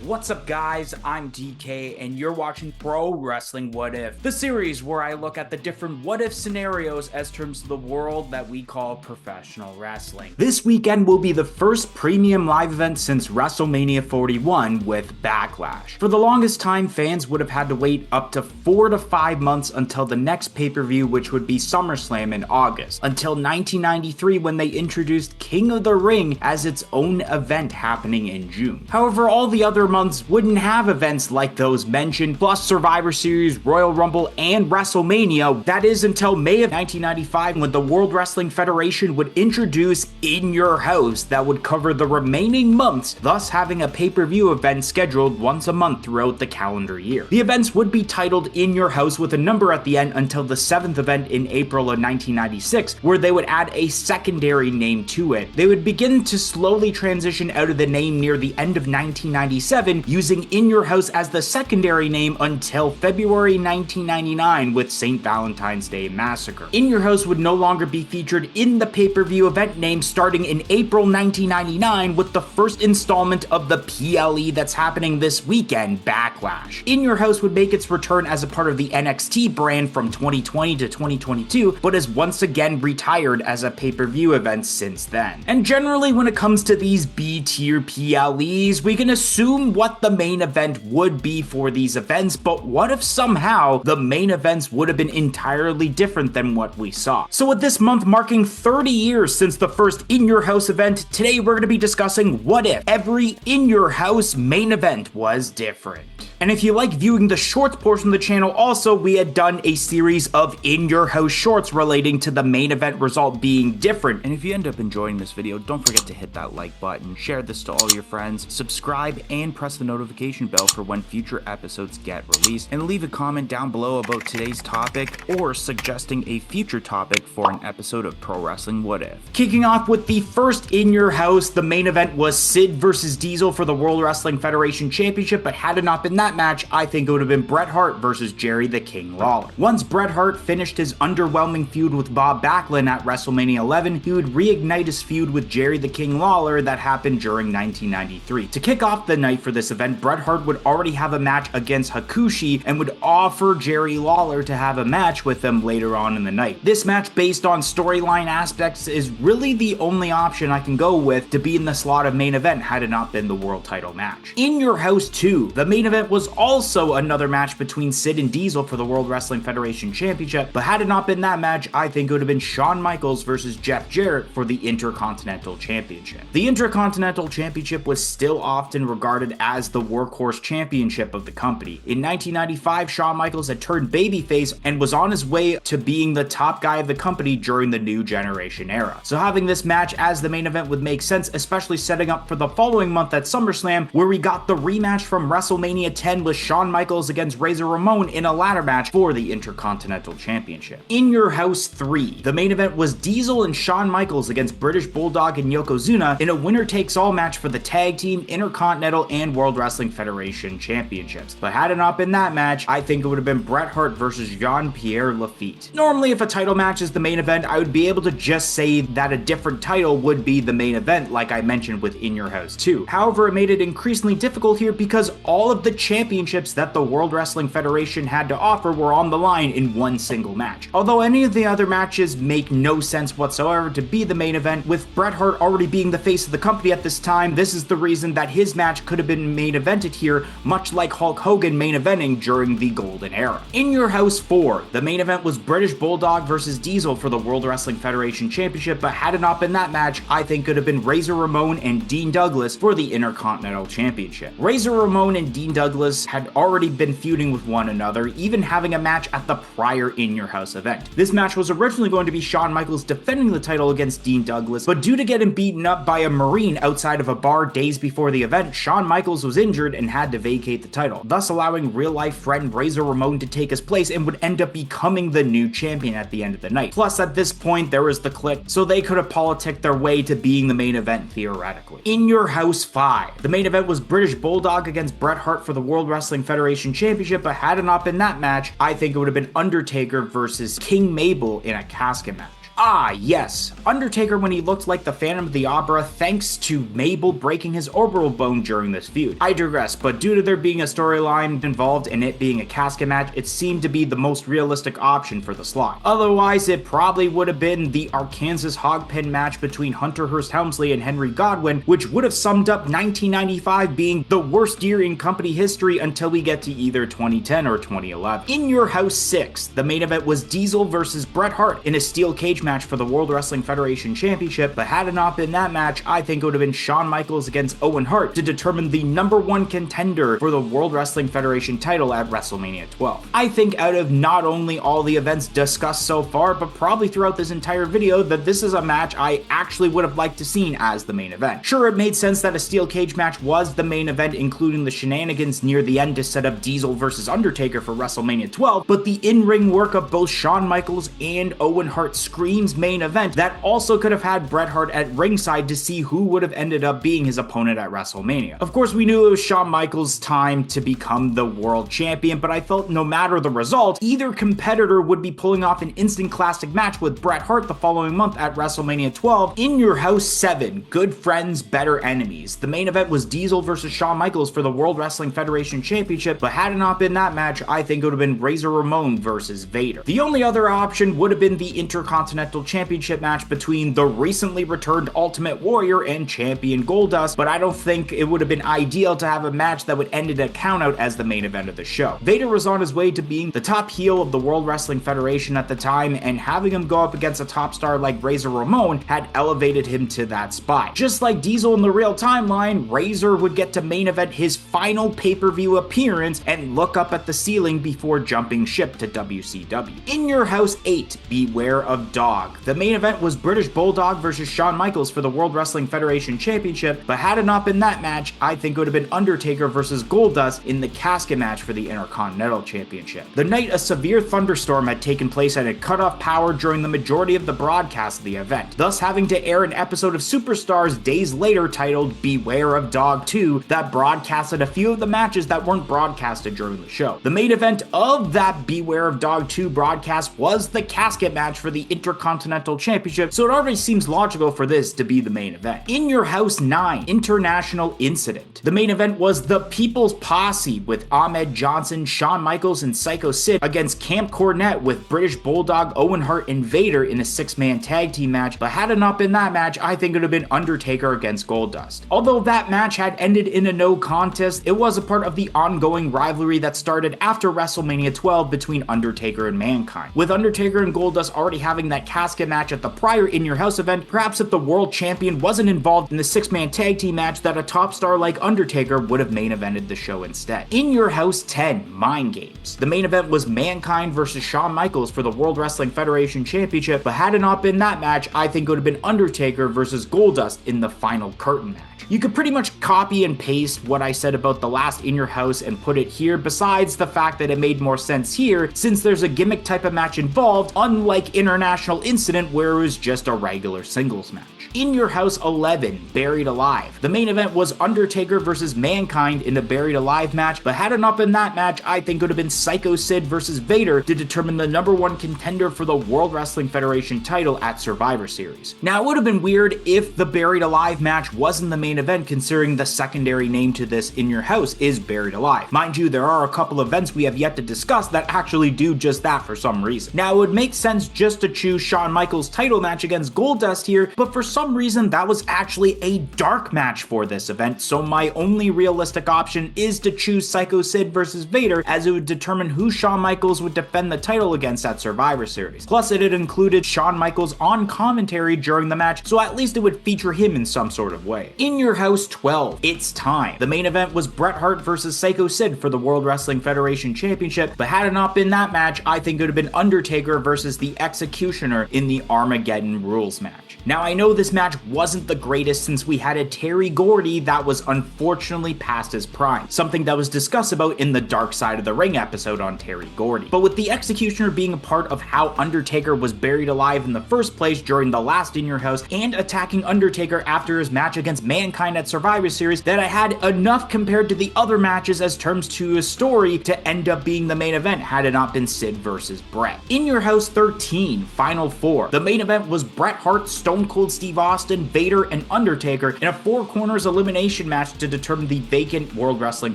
What's up, guys? I'm DK, and you're watching Pro Wrestling What If, the series where I look at the different what if scenarios as terms of the world that we call professional wrestling. This weekend will be the first premium live event since WrestleMania 41 with Backlash. For the longest time, fans would have had to wait up to 4 to 5 months until the next pay-per-view, which would be SummerSlam in August, until 1993 when they introduced King of the Ring as its own event happening in June. However, all the other months wouldn't have events like those mentioned, plus Survivor Series, Royal Rumble, and WrestleMania. That is until May of 1995 when the World Wrestling Federation would introduce In Your House that would cover the remaining months, thus having a pay-per-view event scheduled once a month throughout the calendar year. The events would be titled In Your House with a number at the end until the 7th event in April of 1996, where they would add a secondary name to it. They would begin to slowly transition out of the name near the end of 1997, using In Your House as the secondary name until February 1999 with St. Valentine's Day Massacre. In Your House would no longer be featured in the pay-per-view event name starting in April 1999 with the first installment of the PLE that's happening this weekend, Backlash. In Your House would make its return as a part of the NXT brand from 2020 to 2022, but has once again retired as a pay-per-view event since then. And generally, when it comes to these B-tier PLEs, we can assume what the main event would be for these events, but what if somehow the main events would have been entirely different than what we saw? So with this month marking 30 years since the first In Your House event, today we're going to be discussing what if every In Your House main event was different. And if you like viewing the shorts portion of the channel, also we had done a series of In Your House shorts relating to the main event result being different. And if you end up enjoying this video, don't forget to hit that like button, share this to all your friends, subscribe, and press the notification bell for when future episodes get released, and leave a comment down below about today's topic or suggesting a future topic for an episode of Pro Wrestling What If. Kicking off with the first In Your House, the main event was Sid versus Diesel for the World Wrestling Federation Championship, but had it not been that match, I think it would have been Bret Hart versus Jerry the King Lawler. Once Bret Hart finished his underwhelming feud with Bob Backlund at WrestleMania 11, he would reignite his feud with Jerry the King Lawler that happened during 1993. To kick off the night for this event, Bret Hart would already have a match against Hakushi and would offer Jerry Lawler to have a match with him later on in the night. This match, based on storyline aspects, is really the only option I can go with to be in the slot of main event had it not been the world title match. In Your House 2, the main event was also another match between Sid and Diesel for the World Wrestling Federation Championship, but had it not been that match, I think it would have been Shawn Michaels versus Jeff Jarrett for the Intercontinental Championship. The Intercontinental Championship was still often regarded as the workhorse championship of the company. In 1995, Shawn Michaels had turned babyface and was on his way to being the top guy of the company during the New Generation era. So having this match as the main event would make sense, especially setting up for the following month at SummerSlam, where we got the rematch from WrestleMania 10 with Shawn Michaels against Razor Ramon in a ladder match for the Intercontinental Championship. In Your House 3, the main event was Diesel and Shawn Michaels against British Bulldog and Yokozuna in a winner-takes-all match for the Tag Team, Intercontinental, and World Wrestling Federation Championships. But had it not been that match, I think it would have been Bret Hart versus Jean-Pierre Lafitte. Normally, if a title match is the main event, I would be able to just say that a different title would be the main event, like I mentioned with In Your House 2. However, it made it increasingly difficult here because all of the championships that the World Wrestling Federation had to offer were on the line in one single match. Although any of the other matches make no sense whatsoever to be the main event, with Bret Hart already being the face of the company at this time, this is the reason that his match could have been main evented here, much like Hulk Hogan main eventing during the Golden Era. In Your House 4, the main event was British Bulldog versus Diesel for the World Wrestling Federation Championship, but had it not been that match, I think it could have been Razor Ramon and Dean Douglas for the Intercontinental Championship. Razor Ramon and Dean Douglas had already been feuding with one another, even having a match at the prior In Your House event. This match was originally going to be Shawn Michaels defending the title against Dean Douglas, but due to getting beaten up by a Marine outside of a bar days before the event, Shawn Michaels was injured and had to vacate the title, thus allowing real-life friend Razor Ramon to take his place and would end up becoming the new champion at the end of the night. Plus, at this point, there was the Clique, so they could have politicked their way to being the main event theoretically. In Your House 5, the main event was British Bulldog against Bret Hart for the World Wrestling Federation Championship, but had it not been that match, I think it would have been Undertaker versus King Mabel in a casket match. Ah, yes. Undertaker when he looked like the Phantom of the Opera thanks to Mabel breaking his orbital bone during this feud. I digress, but due to there being a storyline involved and it being a casket match, it seemed to be the most realistic option for the slot. Otherwise, it probably would have been the Arkansas Hogpen match between Hunter Hearst Helmsley and Henry Godwinn, which would have summed up 1995 being the worst year in company history until we get to either 2010 or 2011. In Your House 6, the main event was Diesel versus Bret Hart in a steel cage match for the World Wrestling Federation Championship, but had it not been that match, I think it would have been Shawn Michaels against Owen Hart to determine the #1 contender for the World Wrestling Federation title at WrestleMania 12. I think out of not only all the events discussed so far, but probably throughout this entire video, that this is a match I actually would have liked to seen as the main event. Sure, it made sense that a steel cage match was the main event, including the shenanigans near the end to set up Diesel versus Undertaker for WrestleMania 12, but the in-ring work of both Shawn Michaels and Owen Hart screams main event that also could have had Bret Hart at ringside to see who would have ended up being his opponent at WrestleMania. Of course, we knew it was Shawn Michaels' time to become the world champion, but I felt no matter the result, either competitor would be pulling off an instant classic match with Bret Hart the following month at WrestleMania 12. In Your House 7, Good Friends, Better Enemies. The main event was Diesel versus Shawn Michaels for the World Wrestling Federation Championship, but had it not been that match, I think it would have been Razor Ramon versus Vader. The only other option would have been the Intercontinental Championship match between the recently returned Ultimate Warrior and champion Goldust, but I don't think it would have been ideal to have a match that would end in a countout as the main event of the show. Vader was on his way to being the top heel of the World Wrestling Federation at the time, and having him go up against a top star like Razor Ramon had elevated him to that spot. Just like Diesel in the real timeline, Razor would get to main event his final pay-per-view appearance and look up at the ceiling before jumping ship to WCW. In Your House 8, Beware of Dog. The main event was British Bulldog versus Shawn Michaels for the World Wrestling Federation Championship, but had it not been that match, I think it would have been Undertaker versus Goldust in the casket match for the Intercontinental Championship. The night a severe thunderstorm had taken place and had cut off power during the majority of the broadcast of the event, thus having to air an episode of Superstars days later titled Beware of Dog 2 that broadcasted a few of the matches that weren't broadcasted during the show. The main event of that Beware of Dog 2 broadcast was the casket match for the Intercontinental Championship, so it already seems logical for this to be the main event. In Your House 9, International Incident. The main event was the People's Posse with Ahmed Johnson, Shawn Michaels, and Psycho Sid against Camp Cornette with British Bulldog, Owen Hart, and Vader in a 6-man tag team match, but had it not been that match, I think it would have been Undertaker against Goldust. Although that match had ended in a no contest, it was a part of the ongoing rivalry that started after WrestleMania 12 between Undertaker and Mankind. With Undertaker and Goldust already having that casket match at the prior In Your House event, perhaps if the world champion wasn't involved in the 6-man tag team match, that a top star like Undertaker would have main evented the show instead. In Your House 10, Mind Games. The main event was Mankind versus Shawn Michaels for the World Wrestling Federation Championship, but had it not been that match, I think it would have been Undertaker versus Goldust in the final curtain match. You could pretty much copy and paste what I said about the last In Your House and put it here, besides the fact that it made more sense here since there's a gimmick type of match involved, unlike International Incident where it was just a regular singles match. In Your House 11, Buried Alive. The main event was Undertaker versus Mankind in a Buried Alive match, but had it not been that match, I think it would have been Psycho Sid versus Vader to determine the #1 contender for the World Wrestling Federation title at Survivor Series. Now, it would have been weird if the Buried Alive match wasn't the main event, considering the secondary name to this In Your House is Buried Alive. Mind you, there are a couple events we have yet to discuss that actually do just that for some reason. Now, it would make sense just to choose Shawn Michaels' title match against Goldust here, but for some reason that was actually a dark match for this event, so my only realistic option is to choose Psycho Sid versus Vader, as it would determine who Shawn Michaels would defend the title against at Survivor Series. Plus, it had included Shawn Michaels on commentary during the match, so at least it would feature him in some sort of way. In Your House 12, It's Time. The main event was Bret Hart versus Psycho Sid for the World Wrestling Federation Championship, but had it not been that match, I think it would have been Undertaker versus the Executioner in the Armageddon Rules match. Now, I know this match wasn't the greatest since we had a Terry Gordy that was unfortunately past his prime, something that was discussed about in the Dark Side of the Ring episode on Terry Gordy. But with the Executioner being a part of how Undertaker was buried alive in the first place during the last In Your House, and attacking Undertaker after his match against Mankind at Survivor Series, that I had enough compared to the other matches as terms to a story to end up being the main event had it not been Sid versus Bret. In Your House 13, Final Final Four. The main event was Bret Hart, Stone Cold Steve Austin, Vader, and Undertaker in a four corners elimination match to determine the vacant World Wrestling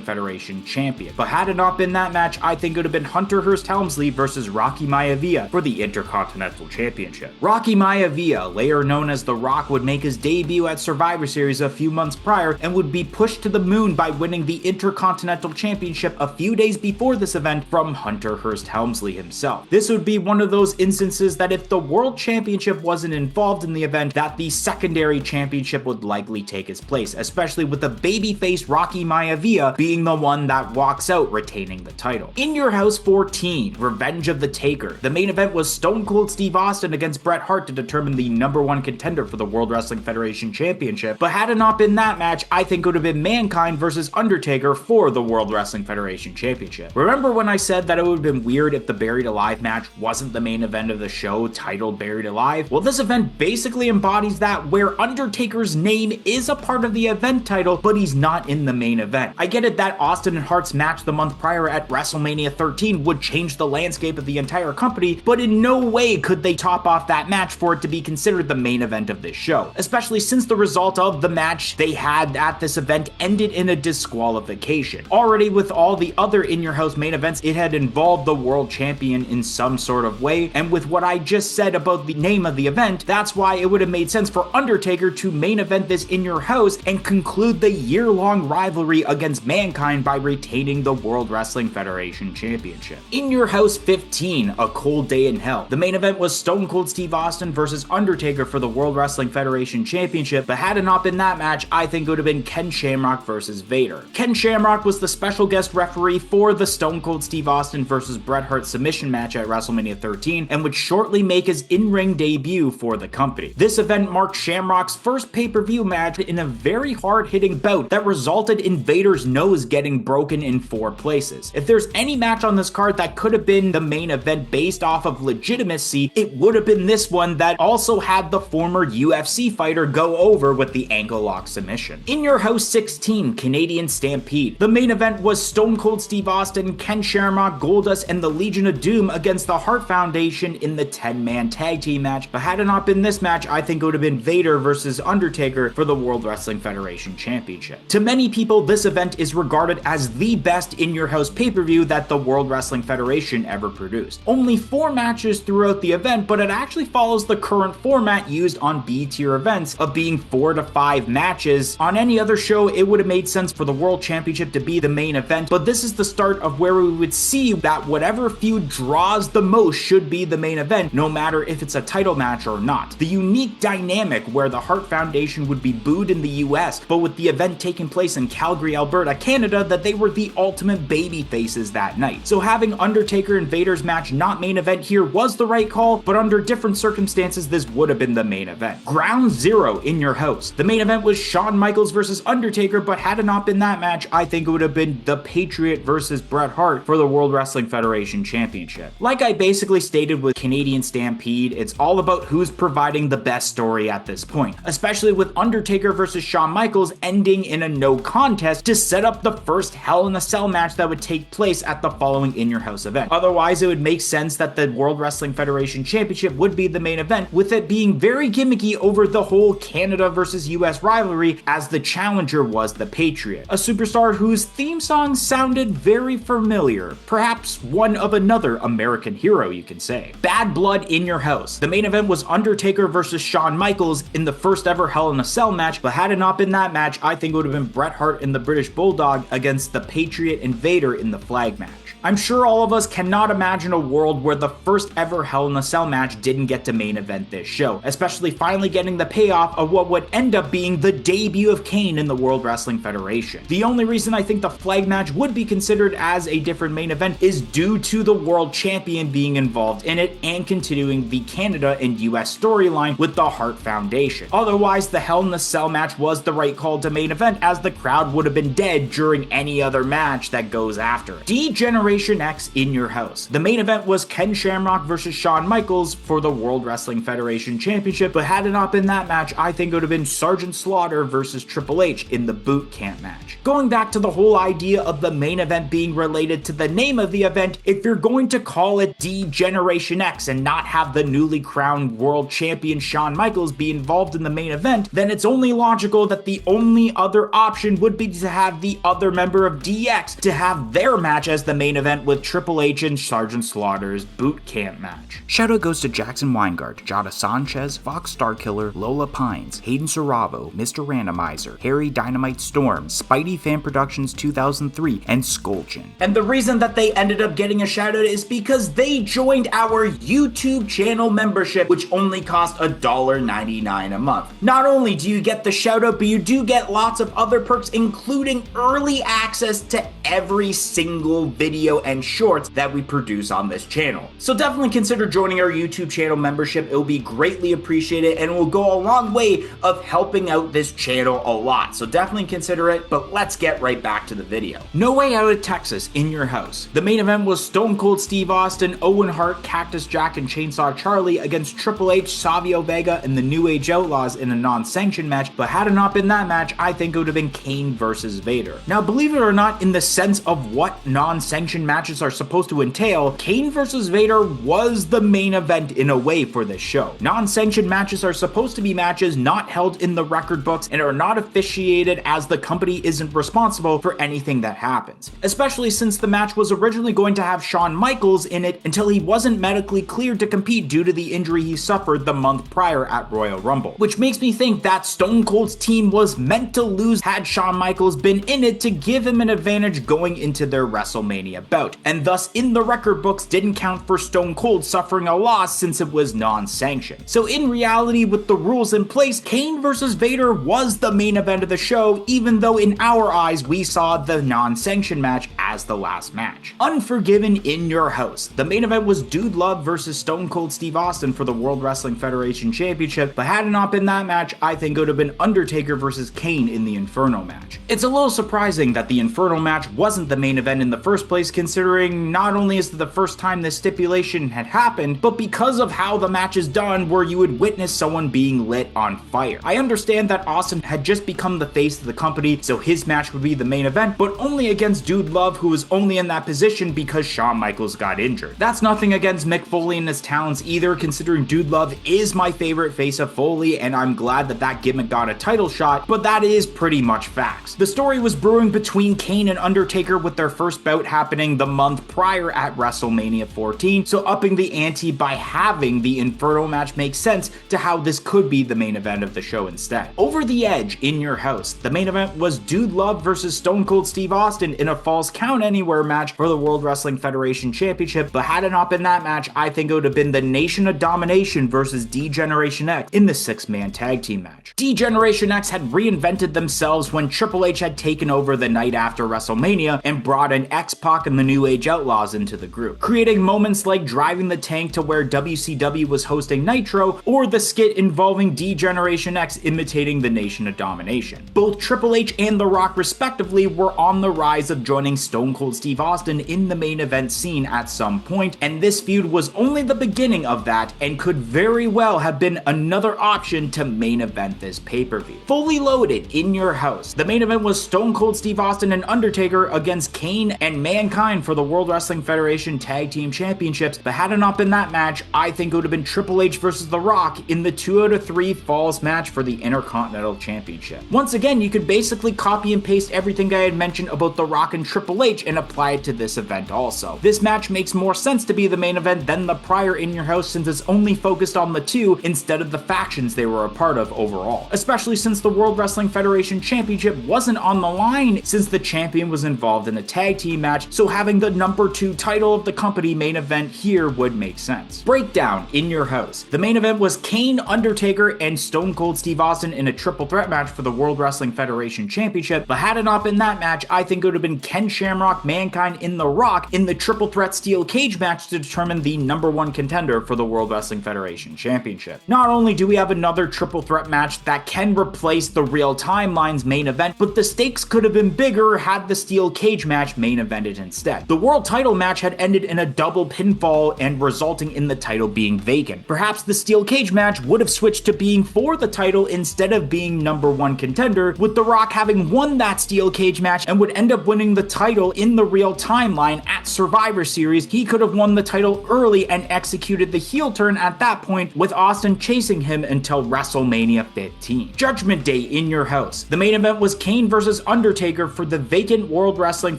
Federation champion. But had it not been that match, I think it would have been Hunter Hearst Helmsley versus Rocky Maivia for the Intercontinental Championship. Rocky Maivia, later known as The Rock, would make his debut at Survivor Series a few months prior and would be pushed to the moon by winning the Intercontinental Championship a few days before this event from Hunter Hearst Helmsley himself. This would be one of those instances that if the World Championship wasn't involved in the event, that the secondary championship would likely take its place, especially with the babyface Rocky Maivia being the one that walks out retaining the title. In Your House 14, Revenge of the Taker. The main event was Stone Cold Steve Austin against Bret Hart to determine the #1 contender for the World Wrestling Federation Championship, but had it not been that match, I think it would have been Mankind versus Undertaker for the World Wrestling Federation Championship. Remember when I said that it would have been weird if the Buried Alive match wasn't the main event of the show titled Buried Alive? Well, this event basically embodies that, where Undertaker's name is a part of the event title, but he's not in the main event. I get it that Austin and Hart's match the month prior at WrestleMania 13 would change the landscape of the entire company, but in no way could they top off that match for it to be considered the main event of this show, especially since the result of the match they had at this event ended in a disqualification. Already with all the other In Your House main events, it had involved the world champion in some sort of way, and with what I just said about the name of the event, that's why it would have made sense for Undertaker to main event this In Your House and conclude the year-long rivalry against Mankind by retaining the World Wrestling Federation Championship. In Your House 15, A Cold Day in Hell. The main event was Stone Cold Steve Austin versus Undertaker for the World Wrestling Federation Championship, but had it not been that match, I think it would have been Ken Shamrock versus Vader. Ken Shamrock was the special guest referee for the Stone Cold Steve Austin versus Bret Hart submission match at WrestleMania 13 and would shortly make his in-ring debut for the company. This event marked Shamrock's first pay-per-view match in a very hard-hitting bout that resulted in Vader's nose getting broken in 4 places. If there's any match on this card that could have been the main event based off of legitimacy, it would have been this one that also had the former UFC fighter go over with the ankle lock submission. In Your House 16, Canadian Stampede. The main event was Stone Cold Steve Austin, Ken Shamrock, Goldust, and the Legion of Doom against the Hart Foundation in the 10-man tag team match, but had it not been this match, I think it would have been Vader versus Undertaker for the World Wrestling Federation Championship. To many people, this event is regarded as the best In Your House pay-per-view that the World Wrestling Federation ever produced. Only 4 matches throughout the event, but it actually follows the current format used on B-tier events of being 4 to 5 matches. On any other show, it would have made sense for the World Championship to be the main event, but this is the start of where we would see that whatever feud draws the most should be the main event, no matter if it's a title match or not. The unique dynamic where the Hart Foundation would be booed in the US, but with the event taking place in Calgary, Alberta, Canada, that they were the ultimate baby faces that night. So having Undertaker and Vader's match not main event here was the right call, but under different circumstances, this would have been the main event. Ground Zero, In Your House. The main event was Shawn Michaels versus Undertaker, but had it not been that match, I think it would have been The Patriot versus Bret Hart for the World Wrestling Federation Championship. Like I basically stated with Canadian Stampede, it's all about who's providing the best story at this point, especially with Undertaker versus Shawn Michaels ending in a no contest to set up the first Hell in a Cell match that would take place at the following In Your House event. Otherwise, it would make sense that the World Wrestling Federation Championship would be the main event, with it being very gimmicky over the whole Canada versus US rivalry, as the challenger was The Patriot, a superstar whose theme song sounded very familiar, perhaps one of another American hero, you can say. Bad Blood, In Your House. The main event was Undertaker versus Shawn Michaels in the first ever Hell in a Cell match, but had it not been that match, I think it would have been Bret Hart and the British Bulldog against The Patriot and Vader in the flag match. I'm sure all of us cannot imagine a world where the first ever Hell in a Cell match didn't get to main event this show, especially finally getting the payoff of what would end up being the debut of Kane in the World Wrestling Federation. The only reason I think the flag match would be considered as a different main event is due to the world champion being involved in it and continuing the Canada and US storyline with the Hart Foundation. Otherwise, the Hell in a Cell match was the right call to main event, as the crowd would have been dead during any other match that goes after it. D-Generation X, In Your House. The main event was Ken Shamrock versus Shawn Michaels for the World Wrestling Federation Championship, but had it not been that match, I think it would have been Sergeant Slaughter versus Triple H in the boot camp match. Going back to the whole idea of the main event being related to the name of the event, if you're going to call it D-Generation X and not have have the newly crowned world champion Shawn Michaels be involved in the main event, then it's only logical that the only other option would be to have the other member of DX to have their match as the main event with Triple H and Sergeant Slaughter's boot camp match. Shoutout goes to Jackson Weingart, Jada Sanchez, Fox Starkiller, Lola Pines, Hayden Saravo, Mr. Randomizer, Harry Dynamite Storm, Spidey Fan Productions 2003, and Skolchin. And the reason that they ended up getting a shoutout is because they joined our YouTube channel membership, which only cost $1.99 a month. Not only do you get the shoutout, but you do get lots of other perks, including early access to every single video and shorts that we produce on this channel. So definitely consider joining our YouTube channel membership. It will be greatly appreciated and will go a long way of helping out this channel a lot. So definitely consider it, but let's get right back to the video. No Way Out of Texas in your house. The main event was Stone Cold Steve Austin, Owen Hart, Cactus Jack, and Chainsaw Charlie against Triple H, Savio Vega, and the New Age Outlaws in a non-sanctioned match, but had it not been that match, I think it would have been Kane versus Vader. Now, believe it or not, in the sense of what non-sanctioned matches are supposed to entail, Kane versus Vader was the main event in a way for this show. Non-sanctioned matches are supposed to be matches not held in the record books and are not officiated, as the company isn't responsible for anything that happens. Especially since the match was originally going to have Shawn Michaels in it until he wasn't medically cleared to compete due to the injury he suffered the month prior at Royal Rumble. Which makes me think that Stone Cold's team was meant to lose had Shawn Michaels been in it to give him an advantage going into their WrestleMania bout, and thus in the record books didn't count for Stone Cold suffering a loss since it was non-sanctioned. So in reality, with the rules in place, Kane versus Vader was the main event of the show, even though in our eyes we saw the non-sanctioned match as the last match. Unforgiven in your house. The main event was Dude Love versus Stone Cold Steve Austin for the World Wrestling Federation Championship, but had it not been that match, I think it would have been Undertaker versus Kane in the Inferno match. It's a little surprising that the Inferno match wasn't the main event in the first place, considering not only is it the first time this stipulation had happened, but because of how the match is done, where you would witness someone being lit on fire. I understand that Austin had just become the face of the company, so his match would be the main event, but only against Dude Love, who was only in that position because Shawn Michaels got injured. That's nothing against Mick Foley and his talents either, considering Dude Love is my favorite face of Foley, and I'm glad that that gimmick got a title shot, but that is pretty much facts. The story was brewing between Kane and Undertaker, with their first bout happening the month prior at WrestleMania 14, so upping the ante by having the Inferno match makes sense to how this could be the main event of the show instead. Over the Edge in your house. The main event was Dude Love versus Stone Cold Steve Austin in a Falls Count Anywhere match for the World Wrestling Federation Championship, but had it not been that match, I think it would have been the Nation of Domination versus D-Generation X in the 6-man tag team match. D-Generation X had reinvented themselves when Triple H had taken over the night after WrestleMania and brought in X-Pac and the New Age Outlaws into the group, creating moments like driving the tank to where WCW was hosting Nitro, or the skit involving D-Generation X imitating the Nation of Domination. Both Triple H and The Rock respectively were on the rise of joining Stone Cold Steve Austin in the main event scene at some point, and this feud was only the beginning of that and could very well have been another option to main event this pay-per-view. Fully loaded in your house. The main event was Stone Cold Steve Austin and Undertaker against Kane and Mankind for the World Wrestling Federation Tag Team Championships, but had it not been that match, I think it would have been Triple H versus The Rock in the 2 out of 3 Falls match for the Intercontinental Championship. Once again, you could basically copy and paste everything I had mentioned about The Rock and Triple H and apply it to this event also. This match makes more sense to be the main event than the prior In Your House, since it's only focused on the two instead of the factions they were a part of overall. Especially since the World Wrestling Federation Championship wasn't on the line, since the champion was involved in a tag team match, so having the number 2 title of the company main event here would make sense. Breakdown in your house. The main event was Kane, Undertaker, and Stone Cold Steve Austin in a triple threat match for the World Wrestling Federation Championship, but had it not been that match, I think it would have been Ken Shamrock, Mankind, and The Rock in the triple threat steel cage match to determine the number 1 contender for the World Wrestling Federation Championship. Not only do we have another triple threat match that can replace the Real Timeline's main event, but the stakes could have been bigger had the steel cage match main evented instead. The world title match had ended in a double pinfall and resulting in the title being vacant. Perhaps the steel cage match would have switched to being for the title instead of being number 1 contender, with The Rock having won that steel cage match and would end up winning the title in the Real Timeline at Survivor Series. He could have won the title early and executed executed the heel turn at that point, with Austin chasing him until WrestleMania 15. Judgment Day in your house. The main event was Kane versus Undertaker for the vacant World Wrestling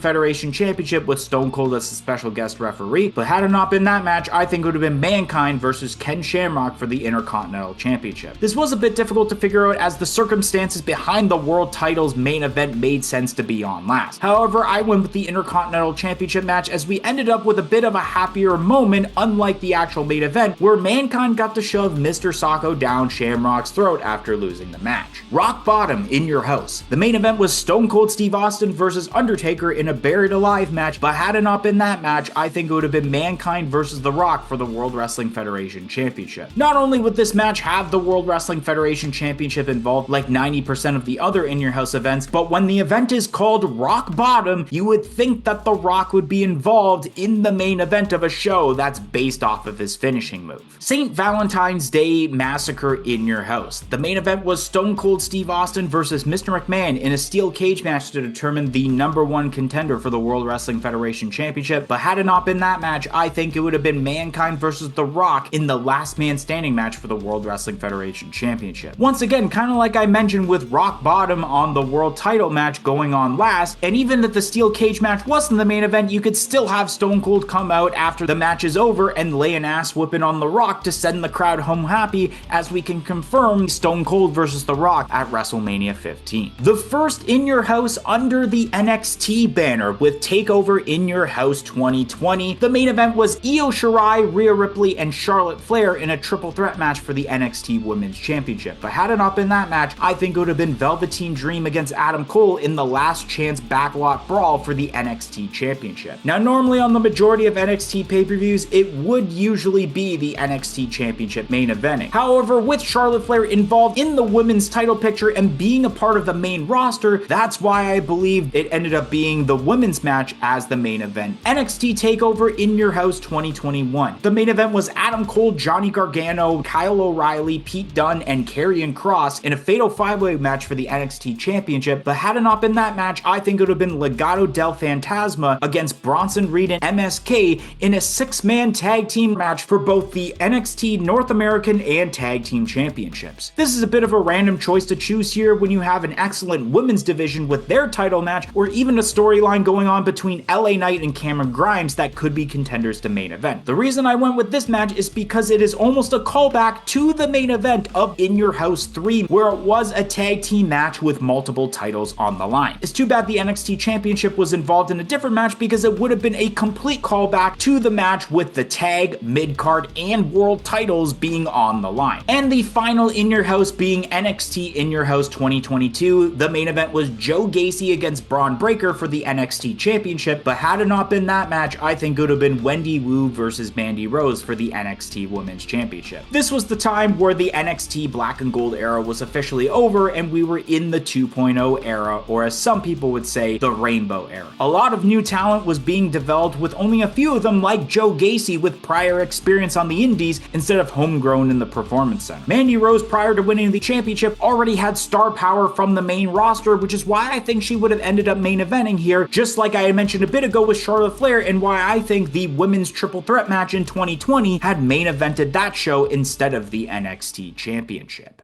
Federation Championship with Stone Cold as a special guest referee, but had it not been that match, I think it would have been Mankind versus Ken Shamrock for the Intercontinental Championship. This was a bit difficult to figure out as the circumstances behind the world title's main event made sense to be on last. However, I went with the Intercontinental Championship match as we ended up with a bit of a happier moment, unlike the actual main event, where Mankind got to shove Mr. Socko down Shamrock's throat after losing the match. Rock Bottom in your house. The main event was Stone Cold Steve Austin versus Undertaker in a Buried Alive match, but had it not been that match, I think it would have been Mankind versus The Rock for the World Wrestling Federation Championship. Not only would this match have the World Wrestling Federation Championship involved like 90% of the other In Your House events, but when the event is called Rock Bottom, you would think that The Rock would be involved in the main event of a show that's based off of his finishing move. St. Valentine's Day Massacre in your house. The main event was Stone Cold Steve Austin versus Mr. McMahon in a steel cage match to determine the #1 contender for the World Wrestling Federation Championship, but had it not been that match, I think it would have been Mankind versus The Rock in the last man standing match for the World Wrestling Federation Championship. Once again, kind of like I mentioned with Rock Bottom on the world title match going on last, and even if the steel cage match wasn't the main event, you could still have Stone Cold come out after the match is over and lay an ass whipping on The Rock to send the crowd home happy, as we can confirm Stone Cold versus The Rock at WrestleMania 15. The first In Your House under the NXT banner with TakeOver In Your House 2020. The main event was Io Shirai, Rhea Ripley, and Charlotte Flair in a triple threat match for the NXT Women's Championship. But had it not been that match, I think it would have been Velveteen Dream against Adam Cole in the last chance backlot brawl for the NXT Championship. Now, normally on the majority of NXT pay-per-views, it would usually be the NXT Championship main eventing. However, with Charlotte Flair involved in the women's title picture and being a part of the main roster, that's why I believe it ended up being the women's match as the main event. NXT TakeOver In Your House 2021. The main event was Adam Cole, Johnny Gargano, Kyle O'Reilly, Pete Dunne, and Karrion Kross in a fatal 5-way match for the NXT Championship, but had it not been that match, I think it would have been Legado del Fantasma against Bronson Reed and MSK in a 6-man tag team match for both the NXT North American and Tag Team Championships. This is a bit of a random choice to choose here when you have an excellent women's division with their title match, or even a storyline going on between LA Knight and Cameron Grimes that could be contenders to main event. The reason I went with this match is because it is almost a callback to the main event of In Your House 3, where it was a tag team match with multiple titles on the line. It's too bad the NXT Championship was involved in a different match, because it would have been a complete callback to the match with the tag, mid-card, and world titles being on the line. And the final In Your House being NXT In Your House 2022. The main event was Joe Gacy against Braun Breaker for the NXT Championship, but had it not been that match, I think it would have been Wendy Wu versus Mandy Rose for the NXT Women's Championship. This was the time where the NXT Black and Gold era was officially over and we were in the 2.0 era, or as some people would say, the Rainbow era. A lot of new talent was being developed, with only a few of them like Joe Gacy with prior experience on the indies instead of homegrown in the Performance Center. Mandy Rose, prior to winning the championship, already had star power from the main roster, which is why I think she would have ended up main eventing here, just like I had mentioned a bit ago with Charlotte Flair, and why I think the women's triple threat match in 2020 had main evented that show instead of the NXT Championship.